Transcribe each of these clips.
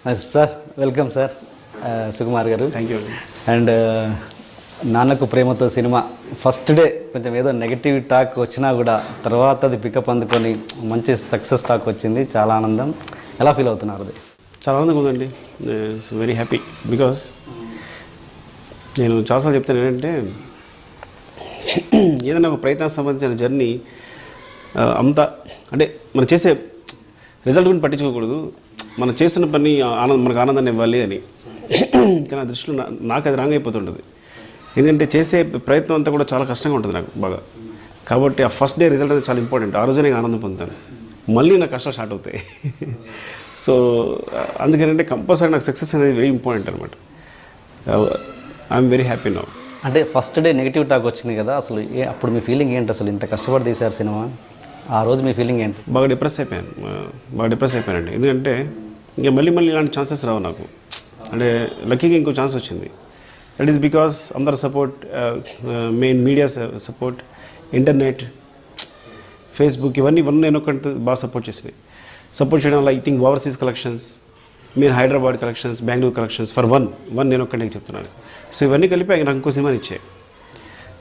Sir welcome sir Sukumar గారు. Thank you. And Nannaku Prematho cinema first day కొంచెం ఏదో నెగిటివ్ టాక్ వచ్చినా కూడా తర్వాత అది పికప్ అందుకొని మంచి సక్సెస్ టాక్ వచ్చింది. చాలా ఆనందం. ఎలా ఫీల్ అవుతున్నారు? అది చాలా ఆనందంగా ఉందండి. వెరీ హ్యాపీ బికాస్ నేను చాలాసార్లు చెప్తాను ఏంటంటే ఏదైనా ఒక ప్రయత్నానికి సంబంధించిన జర్నీ అంతా అంటే మనం చేసే రిజల్ట్ గురించి పట్టించుకోకూడదు, మనం చేస్తున్న పని మనకు ఆనందాన్ని ఇవ్వాలి అని. కానీ నా దృష్టిలో నాకు అది రాంగ్ అయిపోతుంటుంది. ఎందుకంటే చేసే ప్రయత్నం అంతా కూడా చాలా కష్టంగా ఉంటుంది నాకు బాగా. కాబట్టి ఆ ఫస్ట్ డే రిజల్ట్ అనేది చాలా ఇంపార్టెంట్. ఆ రోజే నేను ఆనందం పొందుతాను, మళ్ళీ నాకు కష్టాలు స్టార్ట్ అవుతాయి. సో అందుకనంటే కంపల్సరీ నాకు సక్సెస్ అనేది వెరీ ఇంపార్టెంట్ అనమాట. I'm very happy now. అంటే ఫస్ట్ డే నెగిటివ్ టాక్ వచ్చింది కదా, అసలు అప్పుడు మీ ఫీలింగ్ ఏంటి? అసలు ఇంత కష్టపడి తీశారు సినిమా, ఆ రోజు మీ ఫీలింగ్ ఏంటి? బాగా డిప్రెస్ అయిపోయానండి. ఎందుకంటే ఇంకా మళ్ళీ ఇలాంటి ఛాన్సెస్ రావు నాకు. అంటే లక్కీగా ఇంకో ఛాన్స్ వచ్చింది. దట్ ఈస్ బికాస్ అందరు support, main media support, internet, Facebook, ఇవన్నీ నేను ఒకటి బాగా సపోర్ట్ చేసినాయి. సపోర్ట్ చేయడం వల్ల ఐ థింక్ ఓవర్సీస్ కలెక్షన్స్, మీరు Hyderabad collections, Bengaluru collections for one నేను ఒక్కడికి చెప్తున్నాను. సో ఇవన్నీ కలిపి నాకు ఇంకో సినిమాని ఇచ్చాయి.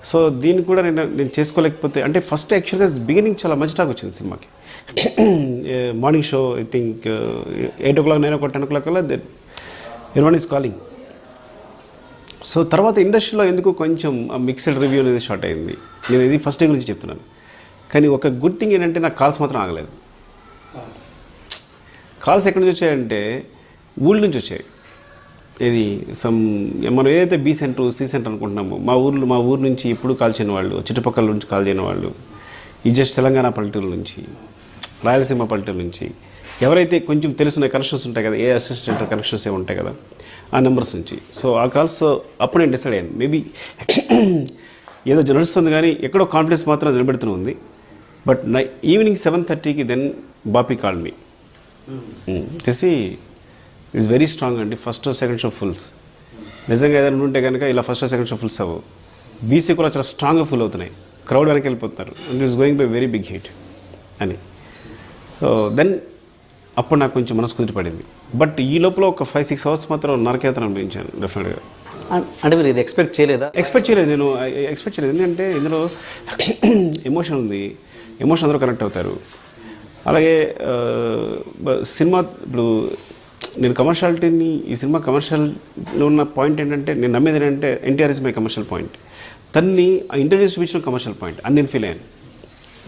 సో దీన్ని కూడా నేను చేసుకోలేకపోతే అంటే ఫస్ట్ యాక్చువల్గా బిగినింగ్ చాలా మంచి టాక్ వచ్చింది సినిమాకి. Morning show I think 8 o'clock 9 o'clock 10 o'clock కల్లా ఎవ్రీవన్ ఈజ్ కాలింగ్. సో తర్వాత ఇండస్ట్రీలో ఎందుకు కొంచెం మిక్స్డ్ రివ్యూ అనేది స్టార్ట్ అయింది. నేను ఇది ఫస్ట్ డే గురించి చెప్తున్నాను. కానీ ఒక గుడ్ థింగ్ ఏంటంటే నాకు కాల్స్ మాత్రం ఆగలేదు. కాల్స్ ఎక్కడి నుంచి వచ్చాయంటే ఊళ్ళ నుంచి వచ్చాయి. ఇది మనం ఏదైతే బీ సెంటర్ సి సెంటర్ అనుకుంటున్నామో మా ఊరు నుంచి ఎప్పుడు కాల్ చేయని వాళ్ళు, చుట్టుపక్కల నుంచి కాల్ చేయని వాళ్ళు, ఈ జస్ట్ తెలంగాణ పల్లెటూరు నుంచి, రాయలసీమ పల్లెటూరు నుంచి, ఎవరైతే కొంచెం తెలిసిన కనెక్షన్స్ ఉంటాయి కదా, ఏ అసిస్టెంట్ కనెక్షన్స్ ఏ ఉంటాయి కదా, ఆ నెంబర్స్ నుంచి. సో ఆ కాల్స్ అప్పుడు నేను డిసైడ్ అయ్యాను, మేబీ ఏదో నడుస్తుంది కానీ ఎక్కడో కాన్ఫిడెన్స్ మాత్రం నిలబెడుతూనే ఉంది. బట్ ఈవినింగ్ 7:30కి దెన్ బాపీ కాల్ మీ తెలిసి ఈజ్ వెరీ స్ట్రాంగ్ అండి. ఫస్ట్ సెకండ్ షో ఫుల్స్ నిజంగా ఏదైనా ఉంటే కనుక ఇలా ఫస్ట్ సెకండ్ షో ఫుల్స్ అవ్వవు. బీసీ కూడా చాలా స్ట్రాంగ్గా ఫుల్ అవుతున్నాయి, క్రౌడ్ వెనక్కి వెళ్ళిపోతున్నారు. And is going by very big hit అని. సో దెన్ అప్పుడు నాకు కొంచెం మనసు కుదిరి పడింది. బట్ ఈ లోపల ఒక 5-6 hours మాత్రం నరకేతనం అనిపించాను డెఫినెట్గా. అంటే మీరు ఇది ఎక్స్పెక్ట్ చేయలేదా? ఎక్స్పెక్ట్ చేయలేదు, నేను ఎక్స్పెక్ట్ చేయలేదు. ఎందుకంటే ఇందులో ఎమోషన్ ఉంది, ఎమోషన్ అందరూ కనెక్ట్ అవుతారు. అలాగే సినిమా ఇప్పుడు నేను కమర్షియాలిటీని, ఈ సినిమా కమర్షియల్లో ఉన్న పాయింట్ ఏంటంటే నేను నమ్మేది ఏంటంటే NTR is my commercial point. తన్ని ఆ ఇంటెలిజెన్స్ చూపించిన కమర్షియల్ పాయింట్ అని నేను ఫీల్ అయ్యాను.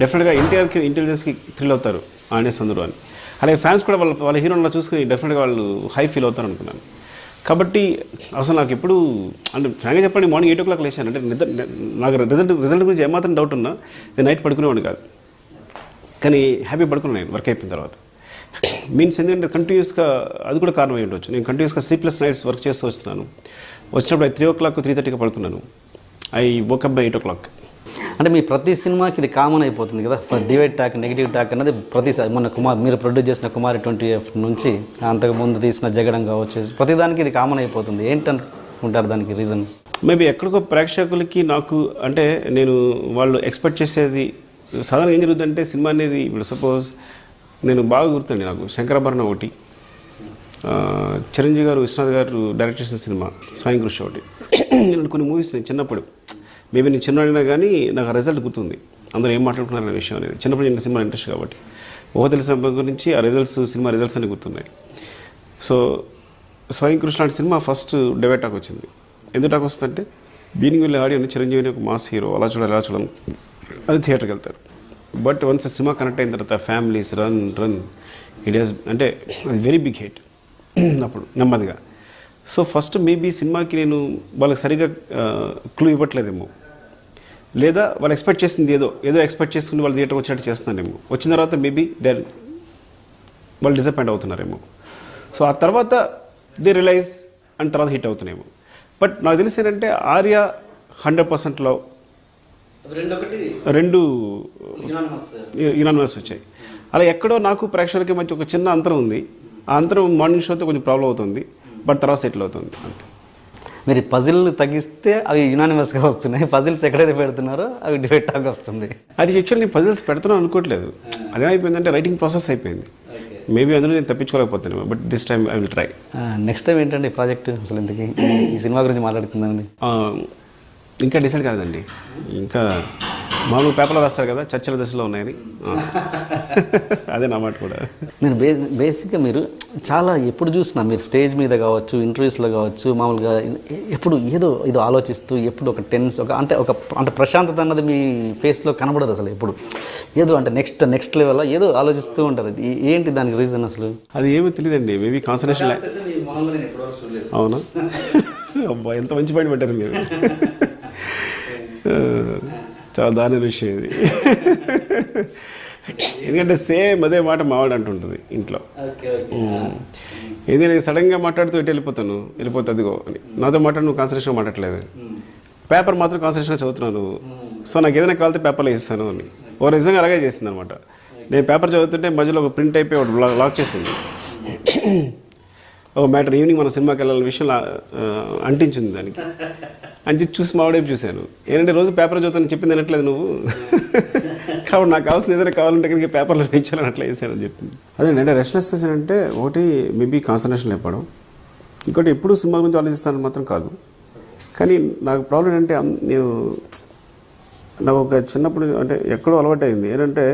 డెఫినెట్గా ఎన్టీఆర్కి ఇంటెలిజెన్స్కి థ్రిల్ అవుతారు ఆడియన్స్ అందరూ అని. అలాగే ఫ్యాన్స్ కూడా వాళ్ళ హీరోలా చూసుకుని డెఫినెట్గా వాళ్ళు హై ఫీల్ అవుతారు అనుకున్నాను. కాబట్టి అసలు నాకు ఎప్పుడు అంటే ఫ్రాంక్గా చెప్పండి, మార్నింగ్ 8 o'clock లేచాను. అంటే నాకు రిజల్ట్ గురించి ఏమాత్రం డౌట్ ఉన్నా నేను నైట్ పడుకునేవాడిని కాదు. కానీ హ్యాపీ పడుకున్నాను నేను వర్క్ అయిపోయిన తర్వాత. మీన్స్ ఎందుకంటే కంటిన్యూస్గా అది కూడా కారణం అయి ఉండొచ్చు. నేను కంటిన్యూస్గా స్లీప్లెస్ నైట్స్ వర్క్ చేస్తూ వస్తున్నాను. వచ్చినప్పుడు 3 o'clock 3:30కి పడుకున్నాను. I woke up by 8 o'clock. అంటే మీ ప్రతి సినిమాకి ఇది కామన్ అయిపోతుంది కదా, డివైడ్ టాక్, నెగిటివ్ టాక్ అన్నది ప్రతిసారి. మన మీరు ప్రొడ్యూస్ చేసిన కుమారి 20F నుంచి అంతకుముందు తీసిన జగడం కావచ్చు, ప్రతిదానికి ఇది కామన్ అయిపోతుంది. ఏంటనుకుంటారు దానికి రీజన్? మేబీ ఎక్కడికో ప్రేక్షకులకి నాకు అంటే నేను వాళ్ళు ఎక్స్పెక్ట్ చేసేది సాధారణంగా ఏం జరుగుతుందంటే సినిమా అనేది ఇప్పుడు సపోజ్ నేను బాగా గుర్తండి నాకు శంకరాభరణం ఒకటి, చిరంజీవి గారు విశ్వనాథ్ గారు డైరెక్ట్ చేసిన సినిమా స్వయం కృషి ఒకటి. నేను కొన్ని మూవీస్ నేను చిన్నప్పుడు మేబీ నేను చిన్నవాడినా కానీ నాకు ఆ రిజల్ట్ గుర్తుంది, అందరూ ఏం మాట్లాడుకున్నారనే విషయం అనేది. చిన్నప్పుడు నేను సినిమా ఇంట్రెస్ట్ కాబట్టి తెలిసిన గురించి ఆ రిజల్ట్స్, సినిమా రిజల్ట్స్ అన్నీ గుర్తున్నాయి. సో స్వయం కృషి లాంటి సినిమా ఫస్ట్ డివైడ్ టాక్ వచ్చింది. ఎందుకు టాక్ వస్తుందంటే బీనింగ్ వెళ్ళే ఆడియో చిరంజీవిని ఒక మాస్ హీరో అలా చూడాలి అని థియేటర్కి వెళ్తారు. బట్ వన్స్ సినిమా కనెక్ట్ అయిన తర్వాత ఫ్యామిలీస్ రన్ ఇట్ ఈస్ అంటే అది వెరీ బిగ్ హిట్ అప్పుడు నెమ్మదిగా. సో ఫస్ట్ మేబీ సినిమాకి నేను వాళ్ళకి సరిగ్గా క్లూ ఇవ్వట్లేదేమో, లేదా వాళ్ళు ఎక్స్పెక్ట్ చేసింది ఏదో ఎక్స్పెక్ట్ చేసుకుని వాళ్ళు థియేటర్కి వచ్చినట్టు చేస్తున్నారేమో. వచ్చిన తర్వాత మేబీ వాళ్ళు డిసప్పాయింట్ అవుతున్నారేమో. సో ఆ తర్వాత దే రియలైజ్ అండ్ తర్వాత హిట్ అవుతున్నాయేమో. బట్ నాకు తెలిసి ఏంటంటే ఆర్య 100% లవ్, రెండు యునానిమస్ వచ్చాయి. అలా ఎక్కడో నాకు ప్రేక్షకులకి మధ్య ఒక చిన్న అంతరం ఉంది. ఆ అంతరం మార్నింగ్ షోతో కొంచెం ప్రాబ్లం అవుతుంది, బట్ తర్వాత సెటిల్ అవుతుంది అంతే. మీరు పజిల్ తగ్గిస్తే అవి యునానిమస్గా వస్తున్నాయి, పజిల్స్ ఎక్కడైతే పెడుతున్నారో అవి డివైడ్ టాక్ వస్తుంది. అది యాక్చువల్లీ నేను పజిల్స్ పెడుతున్నాను అనుకోవట్లేదు. అదేమైపోయిందంటే రైటింగ్ ప్రాసెస్ అయిపోయింది. మేబీ అందులో నేను తప్పించుకోలేకపోతాను, but this time I will try. Next time ఏంటండి ప్రాజెక్ట్ అసలు ఇంతకీ ఈ సినిమా గురించి మాట్లాడుతుందండి? ఇంకా డిసైడ్ కాలేదండి. ఇంకా మామూలు పేపర్లో రాస్తారు కదా, చర్చల దశలో ఉన్నాయని. అదే నా మాట కూడా. మీరు బేసిక్గా మీరు చాలా ఎప్పుడు చూసినా మీరు స్టేజ్ మీద కావచ్చు, ఇంటర్వ్యూస్లో కావచ్చు, మామూలుగా ఎప్పుడు ఏదో ఆలోచిస్తూ ఎప్పుడు ఒక టెన్స్ అంటే ప్రశాంతత అన్నది మీ ఫేస్లో కనబడదు అసలు. ఎప్పుడు ఏదో అంటే నెక్స్ట్ లెవెల్లో ఏదో ఆలోచిస్తూ ఉంటారు. ఏంటి దానికి రీజన్ అసలు? అది ఏమీ తెలియదండి. Maybe concentration. అవునా? అబ్బా, ఎంత మంచి పాయింట్ పెట్టారు మీరు. చాలా దాని విషయం ఇది. ఎందుకంటే సేమ్ అదే మాట మావాడు అంటుంటుంది ఇంట్లో. ఏది నేను సడన్గా మాట్లాడుతూ వెళ్ళిపోతా అదిగో అని. నాతో మాట్లాడు, నువ్వు కాన్సన్ట్రేషన్గా మాట్లాడలేదు, పేపర్ మాత్రం కాన్సన్ట్రేషన్గా చదువుతున్నాను నువ్వు. సో నాకు ఏదైనా కావాలితే పేపర్లో ఇస్తాను అని. ఓ నిజంగా అలాగే చేసింది అనమాట. నేను పేపర్ చదువుతుంటే మధ్యలో ఒక ప్రింట్ అయిపోయి ఒకటి లాక్ చేసింది. ఒక మ్యాటర్ ఈవినింగ్ మనం సినిమాకి వెళ్ళాలనే విషయం అంటించింది దానికి. అని చూసి మావాడేపు చూశాను. ఏంటంటే రోజు పేపర్ చదువుతాను చెప్పింది అనట్లేదు నువ్వు, కాబట్టి నాకు కావాల్సిన ఏదైనా కావాలంటే కనుక పేపర్లో వేయించాలని అట్లా వేసానని చెప్పింది. అదే అంటే రెస్ట్లెస్నెస్ అంటే ఒకటి మేబీ కాన్సన్ట్రేషన్ లేపడం, ఇంకోటి ఎప్పుడు సినిమా గురించి ఆలోచిస్తానని మాత్రం కాదు. కానీ నాకు ప్రాబ్లం ఏంటంటే నాకు ఒక చిన్నప్పుడు అంటే ఎక్కడో అలవాటు అయింది ఏంటంటే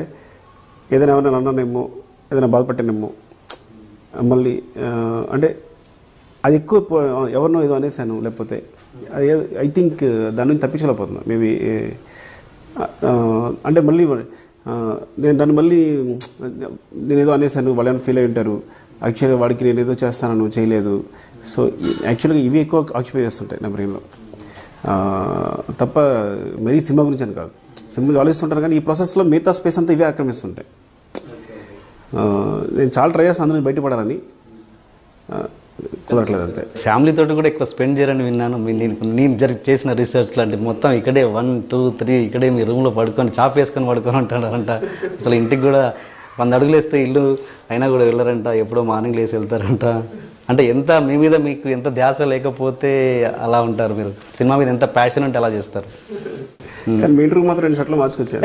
ఏదైనా ఎవరైనా అన్నానేమో, ఏదైనా బాధపట్టానేమో, మళ్ళీ అంటే అది ఎక్కువ ఎవరినో ఏదో అనేసాను, లేకపోతే ఐ థింక్ దాని నుంచి తప్పించలేకపోతున్నా మేబీ. అంటే మళ్ళీ నేను దాన్ని మళ్ళీ నేను ఏదో అనేసాను, వాళ్ళు ఏమైనా ఫీల్ అయి ఉంటారు, యాక్చువల్గా వాడికి నేను ఏదో చేస్తాను నువ్వు చేయలేదు. సో యాక్చువల్గా ఇవి ఎక్కువ ఆక్యుపై చేస్తుంటాయి నా బ్రెయిన్లో తప్ప మరీ సినిమా గురించి అని కాదు. సినిమా గురించి ఆలోచిస్తుంటాను కానీ ఈ ప్రాసెస్లో మిగతా స్పేస్ అంతా ఇవే ఆక్రమిస్తుంటాయి. నేను చాలా ట్రై చేస్తాను అందులో బయటపడాలని, కుదరట్లేదు అంతే. ఫ్యామిలీతో కూడా ఎక్కువ స్పెండ్ చేయరని విన్నాను. నేను చేసిన రీసెర్చ్ లాంటి మొత్తం ఇక్కడే 1, 2, 3 ఇక్కడే మీ రూమ్లో పడుకొని చాప్ వేసుకొని పడుకొని ఉంటాడంట. అసలు ఇంటికి కూడా 100 అడుగులు వేస్తే ఇల్లు అయినా కూడా వెళ్ళారంట, ఎప్పుడో మార్నింగ్ లేసి వెళ్తారంట. అంటే ఎంత మీ మీద మీకు ఎంత ధ్యాస లేకపోతే అలా ఉంటారు మీరు, సినిమా మీద ఎంత ప్యాషన్ ఉంటే అలా చేస్తారు. కానీ మీ ఇంటర్వ్యూ మాత్రం 2 షర్ట్లు మార్చుకొచ్చారు.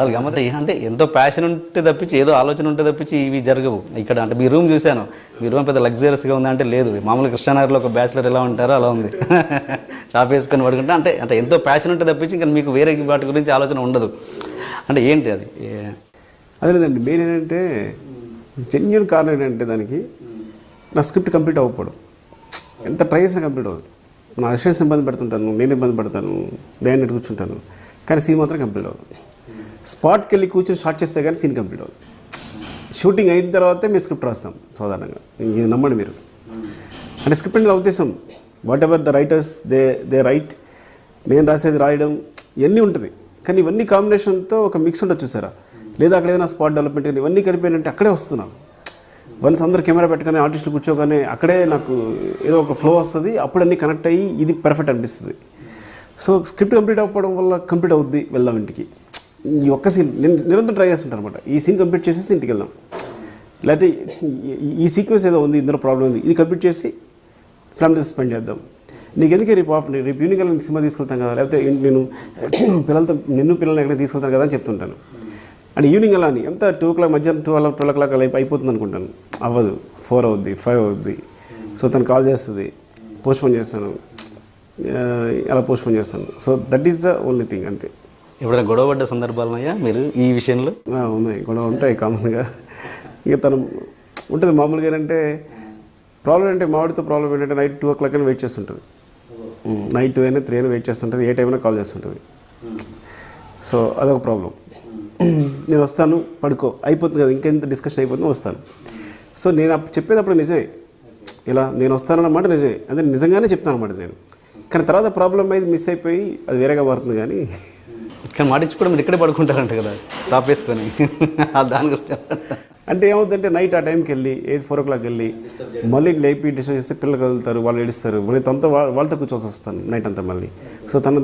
అది గమ్మత. అంటే ఎంతో ప్యాషన్ ఉంటే తప్పించి ఏదో ఆలోచన ఉంటే తప్పించి ఇవి జరగవు ఇక్కడ. అంటే మీ రూమ్ చూశాను, మీ రూమ్ పెద్ద లగ్జరియస్గా ఉంది అంటే లేదు, మామూలుగా కృష్ణానగర్లో ఒక బ్యాచిలర్ ఎలా ఉంటారో అలా ఉంది. చాప్ వేసుకొని పడుకుంటే అంటే ఎంతో ప్యాషన్ ఉంటే తప్పించి ఇంకా మీకు వేరే వాటి గురించి ఆలోచన ఉండదు. అంటే ఏంటి అది? అదే లేదండి, మెయిన్ ఏంటంటే జెన్యున్ కారణం ఏంటంటే దానికి నా స్క్రిప్ట్ కంప్లీట్ అవ్వకపోవడం. ఎంత ట్రై చేసినా కంప్లీట్ అవ్వదు. నా అసిస్టెంట్స్ ఇబ్బంది పెడుతుంటాను, నేను ఇబ్బంది పడతాను, నేను కూర్చుంటాను, కానీ సీన్ మాత్రం కంప్లీట్ అవ్వదు. స్పాట్కి వెళ్ళి కూర్చొని స్టార్ట్ చేస్తే కానీ సీన్ కంప్లీట్ అవుతుంది. షూటింగ్ అయిన తర్వాతే మేము స్క్రిప్ట్ రాస్తాం సాధారణంగా, ఇది నమ్మండి మీరు. అంటే స్క్రిప్ట్ అంటే ఉద్దేశం what ever the writers they right, నేను రాసేది రాయడం ఇవన్నీ ఉంటుంది. కానీ ఇవన్నీ కాంబినేషన్తో ఒక మిక్స్ ఉంటుంది చూసారా, లేదా అక్కడ ఏదైనా స్పాట్ డెవలప్మెంట్ కానీ ఇవన్నీ కలిపానంటే అక్కడే వస్తున్నాను. వన్స్ అందరు కెమెరా పెట్టుకొని ఆర్టిస్టులు కూర్చోగానే అక్కడే నాకు ఏదో ఒక ఫ్లో వస్తుంది, అప్పుడు అన్నీ కనెక్ట్ అయ్యి ఇది పర్ఫెక్ట్ అనిపిస్తుంది. సో స్క్రిప్ట్ కంప్లీట్ అవ్వడం వల్ల కంప్లీట్ అవుద్ది, వెళ్దాం ఇంటికి. ఈ ఒక్క సీన్ నేను నిరంతరం ట్రై చేస్తుంటాను అనమాట. ఈ సీన్ కంప్లీట్ చేసేసి ఇంటికి వెళ్దాం, లేకపోతే ఈ సీక్వెన్స్ ఏదో ఉంది ఇందులో ప్రాబ్లం ఉంది, ఇది కంప్లీట్ చేసి ఫ్యామిలీ స్పెండ్ చేద్దాం. నీకు ఎందుకే రేపు రేపు ఈవినింగ్ వెళ్ళి సినిమా తీసుకెళ్తాను కదా, లేకపోతే నేను పిల్లలతో పిల్లల్ని ఎక్కడ తీసుకెళ్తాను కదా అని చెప్తుంటాను. అండ్ ఈవినింగ్ అలా అని ఎంత 2 o'clock మధ్యాహ్నం 12 o'clock అలా అయిపోతుంది అనుకుంటాను. అవ్వదు, 4 అవుద్ది, 5 అవుద్ది. సో తను కాల్ చేస్తుంది, పోస్ట్పోన్ చేస్తాను, అలా పోస్ట్పోన్ చేస్తాను. So that is the only thing, అంతే. ఎప్పుడైనా గొడవ పడ్డ సందర్భాలున్నాయా మీరు ఈ విషయంలో? ఉన్నాయి, గొడవ ఉంటాయి కామన్గా. ఇక తను ఉంటుంది మామూలుగా. ఏంటంటే ప్రాబ్లం అంటే మావాడితో ప్రాబ్లం ఏంటంటే నైట్ 2 o'clock అని వెయిట్ చేస్తుంటుంది. నైట్ 2 అయినా 3 అయినా వెయిట్ చేస్తుంటుంది, ఏ టైం అయినా కాల్ చేస్తుంటుంది. సో అదొక ప్రాబ్లం. నేను వస్తాను పడుకో అయిపోతుంది కదా, ఇంకెంత డిస్కషన్ అయిపోతుందో వస్తాను. సో నేను చెప్పేటప్పుడు నిజమే, ఇలా నేను వస్తానన్నమాట నిజమే, అంటే నిజంగానే చెప్తాను అన్నమాట నేను. కానీ తర్వాత ప్రాబ్లం అయితే మిస్ అయిపోయి అది వేరేగా మారుతుంది. కానీ మాటించుకోవడం మీరు ఇక్కడే పడుకుంటారంట కదా చాప్ వేసుకొని, దాని గురించి అంటే ఏమవుతుందంటే నైట్ ఆ టైంకి వెళ్ళి 4 o'clock వెళ్ళి మళ్ళీ లేపి డిస్టర్బ్ చేస్తే పిల్లలు కదులుతారు, వాళ్ళు ఏడుస్తారు, మళ్ళీ తనతో వాళ్ళతో కూర్చోవలసి వస్తాను నైట్ అంతా మళ్ళీ. సో తన